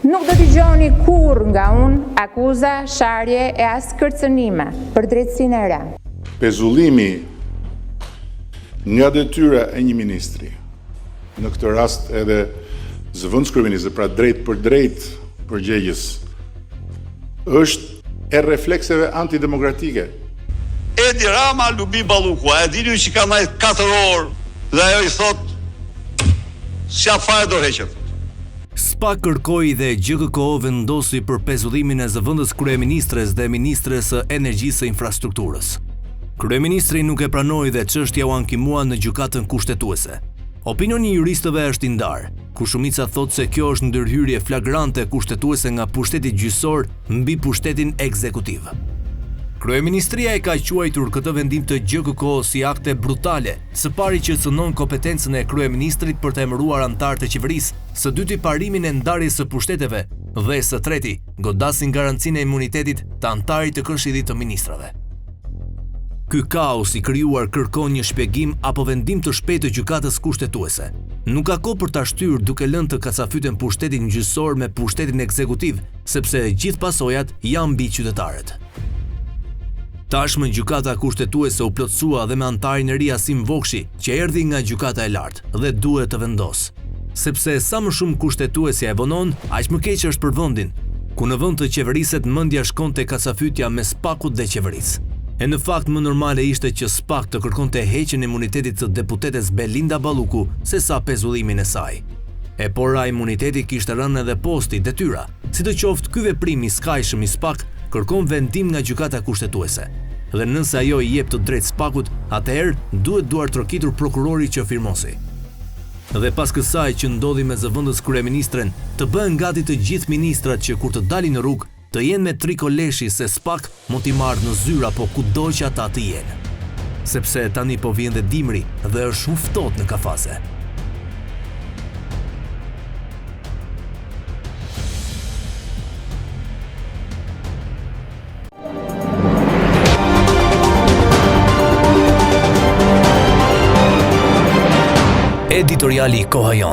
Nuk do t'i gjoni kur nga unë akuza, sharje e as kërcënime për drejtësinë e re. Pezullimi nga detyra e një ministri, në këtë rast edhe zëvendës kryeministri, pra drejt për drejt përgjegjës, është e reflekseve antidemokratike. Edi Rama Lubi Ballukua, e dini që ka marrë 4 orë dhe ajo i thot s'ja fare do heqet. SPAK kërkoi dhe GKK vendosi për pezullimin e zëvendës kryeministres dhe ministres së energjisë së infrastrukturës. Kryeministri nuk e pranoi dhe çështja u ankimua në gjykatën kushtetuese. Opinioni i juristëve është i ndarë, ku shumica thotë se kjo është ndërhyrje flagrante kushtetuese nga pushteti gjyqësor mbi pushtetin ekzekutiv. Kryeministria e ka quajtur këtë vendim të GKK si akte brutale, së pari që cënon kompetencën e kryeministrit për të emëruar antar të qeverisë, së dyti parimin e ndarjes së pushteteve dhe së treti godasin garancinë e imunitetit të antarit të Këshillit të Ministrave. Ky kaos i krijuar kërkon një shpjegim apo vendim të shpejtë të gjykatës kushtetuese. Nuk ka kohë për ta shtyrë duke lënë të kacafyten pushtetin gjyqësor me pushtetin ekzekutiv, sepse gjithë pasojat janë mbi qytetarët. Tashmë gjykata kushtetuese u plotësua dhe me antarin e ri Asim Vokshi, që erdhi nga gjykata e lartë dhe duhet të vendosë. Sepse sa më shumë kushtetuesja e vonon, aq më keq është për vendin, ku në vend të qeveriset mendja shkon te kacafytja me SPAK-ut dhe qeverisë. E në fakt më normale ishte që SPAK të kërkonte heqjen e imunitetit të deputetes Belinda Balluku se sa pezullimin e saj. E pora imuniteti kishte rënë edhe posti, detyra. Sidoqoftë, ky veprim i skajshëm i SPAK kërkon vendim nga gjykata kushtetuese. Dhe nëse ajo i jep të drejtë SPAK-ut, atëherë duhet duar trokitur prokurori që firmosi. Dhe pas kësaj që ndodhi me zëvendës kryeministren, të bëhen gati të gjithë ministrat që kur të dalin në rrugë të jenë me trikoleshi se SPAK mund t'i marrë në zyra po kudo që ata të jenë. Sepse tani po vjen dhe dimri dhe është shumë ftohtë në kafaze. Editoriali Koha Jon.